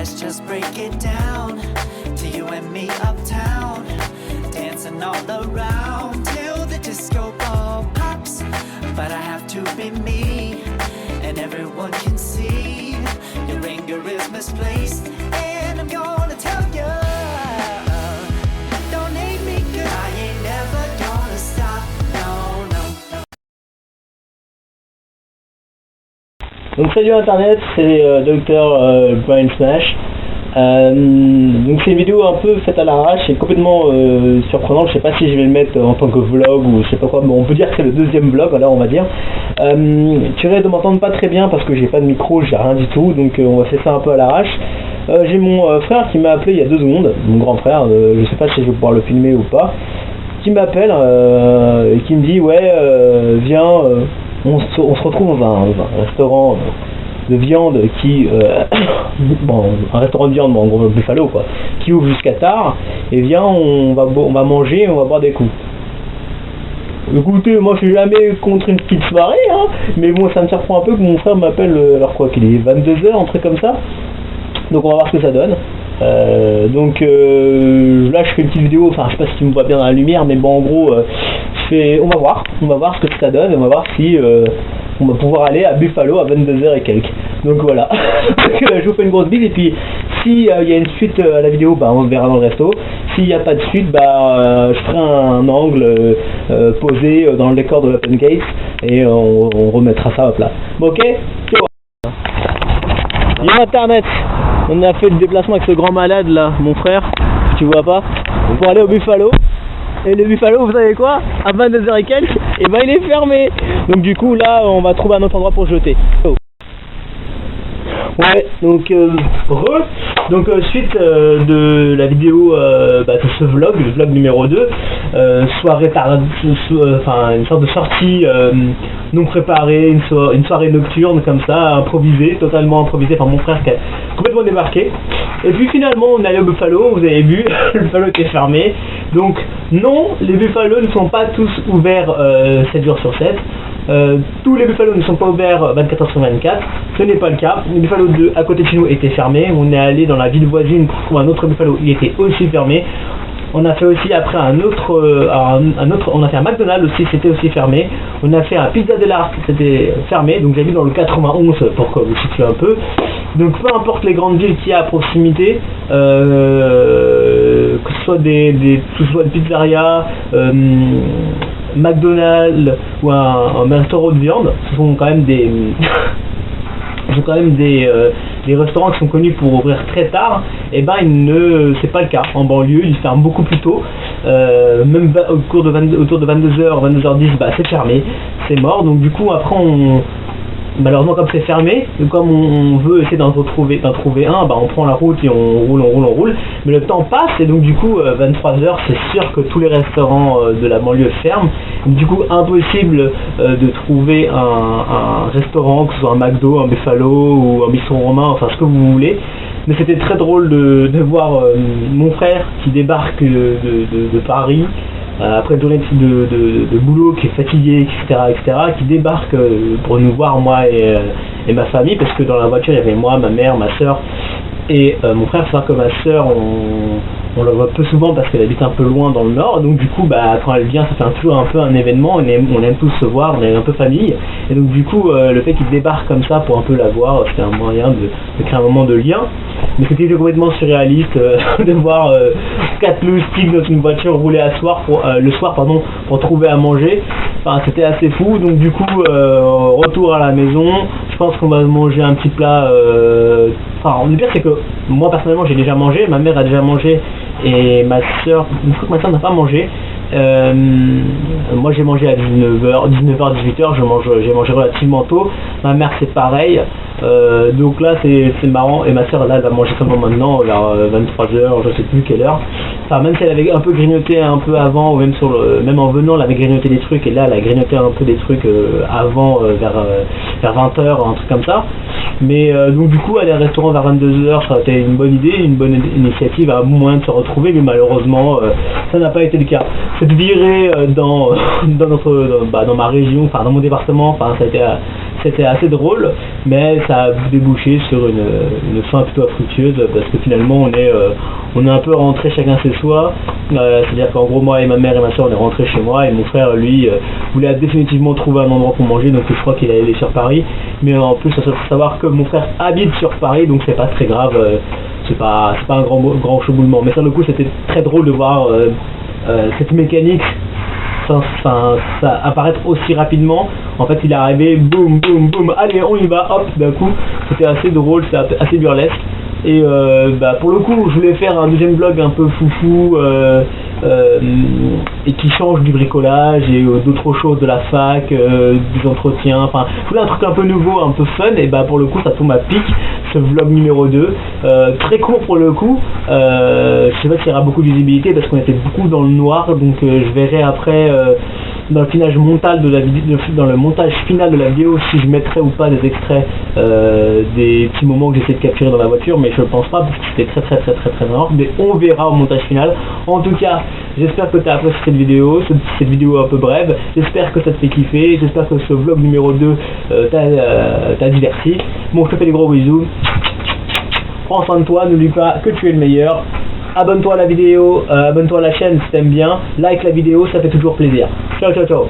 let's just break it down. To you and me uptown, dancing all around till the disco ball pops. But I have to be me, and everyone can see your anger is misplaced, and I'm gonna tell you, don't hate me 'cause I ain't never gonna stop, no, no. Donc salut internet, c'est Dr Brian Smash. Donc c'est une vidéo un peu faite à l'arrache et complètement surprenante. Je sais pas si je vais le mettre en tant que vlog ou je sais pas quoi, mais on peut dire que c'est le deuxième vlog, alors on va dire. Tu risques de m'entendre pas très bien parce que j'ai pas de micro, j'ai rien du tout, donc on va faire ça un peu à l'arrache. J'ai mon frère qui m'a appelé il y a 2 secondes, mon grand frère, je sais pas si je vais pouvoir le filmer ou pas, qui m'appelle et qui me dit ouais viens, on se retrouve dans un restaurant de viande qui bon, un restaurant de viande, bon, en gros Buffalo quoi, qui ouvre jusqu'à tard, et viens on va manger et on va boire des coups. Écoutez, moi je suis jamais contre une petite soirée, hein, mais bon ça me surprend un peu que mon frère m'appelle alors quoi qu'il est 22h, un truc comme ça. Donc on va voir ce que ça donne. Donc là je fais une petite vidéo, enfin je sais pas si tu me vois bien dans la lumière, mais bon en gros on va voir ce que ça donne, et on va voir si on va pouvoir aller à Buffalo à 22h et quelques. Donc voilà, je vous fais une grosse bise, et puis si y a une suite à la vidéo, bah on se verra dans le resto. S'il n'y a pas de suite, bah je ferai un angle posé dans le décor de l'Open Gates, et on remettra ça à plat. Bon, ok. Yo internet, on a fait le déplacement avec ce grand malade là, mon frère, tu vois pas, pour aller au Buffalo. Et le Buffalo, vous savez quoi, à 22h et quelques, et ben il est fermé. Donc du coup là, on va trouver un autre endroit pour jeter. Oh. Ouais, donc suite de la vidéo de ce vlog, le vlog numéro 2, soirée enfin une sorte de sortie non préparée, une soirée nocturne comme ça, improvisée, totalement improvisée par mon frère qui a complètement débarqué. Et puis finalement on est allé au Buffalo, vous avez vu, le Buffalo était fermé. Donc non, les Buffalos ne sont pas tous ouverts 7 jours sur 7. Tous les Buffalos ne sont pas ouverts 24 heures sur 24, ce n'est pas le cas. Le Buffalo 2 à côté de chez nous était fermé, on est allé dans la ville voisine pour trouver un autre Buffalo, il était aussi fermé. On a fait aussi après un autre, on a fait un McDonald's aussi, c'était aussi fermé. On a fait un Pizza dell'Arte, c'était fermé, donc j'ai vu dans le 91 pour que vous situez un peu. Donc peu importe les grandes villes qu'il y a à proximité, que ce soit des pizzerias, McDonald's ou un restaurant de viande, ce sont quand même des des restaurants qui sont connus pour ouvrir très tard, et ben c'est pas le cas. En banlieue, ils ferment beaucoup plus tôt, même autour de 22h, 22h10, bah c'est fermé, c'est mort. Donc du coup après malheureusement comme c'est fermé, comme on veut essayer d'en trouver un, bah on prend la route et on roule, mais le temps passe, et donc du coup 23h c'est sûr que tous les restaurants de la banlieue ferment. Donc, du coup impossible de trouver un restaurant, que ce soit un McDo, un Buffalo ou un bistrot romain, enfin ce que vous voulez. Mais c'était très drôle de voir mon frère qui débarque de Paris, après une journée de boulot, qui est fatigué, etc., qui débarque pour nous voir, moi et ma famille, parce que dans la voiture il y avait moi, ma mère, ma soeur et mon frère. C'est vrai que ma soeur, on la voit peu souvent parce qu'elle habite un peu loin dans le nord, donc du coup quand elle vient ça fait toujours un peu un événement, on aime tous se voir, on est un peu famille, et donc du coup le fait qu'il débarque comme ça pour un peu la voir, c'était un moyen de créer un moment de lien. Mais c'était complètement surréaliste de voir 4 loustiques dans une voiture rouler le soir pour trouver à manger. Enfin c'était assez fou. Donc du coup retour à la maison, je pense qu'on va manger un petit plat. Enfin le pire c'est que moi personnellement j'ai déjà mangé, ma mère a déjà mangé, et ma soeur n'a pas mangé. Moi j'ai mangé à 19h, 18h, j'ai mangé relativement tôt. Ma mère c'est pareil. Donc là c'est marrant, et ma soeur là elle va manger seulement maintenant vers 23h, je sais plus quelle heure. Enfin même si elle avait un peu grignoté un peu avant, ou même même en venant elle avait grignoté des trucs, et là elle a grignoté un peu des trucs avant vers 20h, un truc comme ça. Mais donc du coup aller au restaurant vers 22h ça a été une bonne idée, une bonne initiative, un moyen de se retrouver, mais malheureusement ça n'a pas été le cas. Cette virée dans ma région, enfin dans mon département, enfin ça a été c'était assez drôle, mais ça a débouché sur une fin plutôt fructueuse, parce que finalement on est un peu rentré chacun chez soi, c'est-à-dire qu'en gros moi et ma mère et ma soeur on est rentrés chez moi, et mon frère lui voulait définitivement trouver un endroit pour manger, donc je crois qu'il allait aller sur Paris, mais en plus il faut savoir que mon frère habite sur Paris, donc c'est pas très grave, c'est pas un grand chamboulement, mais sur le coup c'était très drôle de voir cette mécanique ça apparaître aussi rapidement. En fait il est arrivé, boum boum boum, allez on y va, hop, d'un coup. C'était assez drôle, c'était assez burlesque. Et pour le coup je voulais faire un deuxième vlog un peu foufou et qui change du bricolage et d'autres choses, de la fac, des entretiens, enfin je voulais un truc un peu nouveau, un peu fun, et pour le coup ça tombe à pic, ce vlog numéro 2, très court pour le coup, je sais pas s'il y aura beaucoup de visibilité parce qu'on était beaucoup dans le noir, donc je verrai après dans le montage final de la vidéo si je mettrai ou pas des extraits des petits moments que j'essaie de capturer dans la voiture, mais je pense pas parce que c'était très énorme, mais on verra au montage final. En tout cas, j'espère que tu as apprécié cette vidéo un peu brève, j'espère que ça te fait kiffer, j'espère que ce vlog numéro 2 t'a diverti. Bon, je te fais des gros bisous, prends soin de toi, n'oublie pas que tu es le meilleur. Abonne-toi à la vidéo, abonne-toi à la chaîne si t'aimes bien, like la vidéo, ça fait toujours plaisir. Ciao ciao ciao.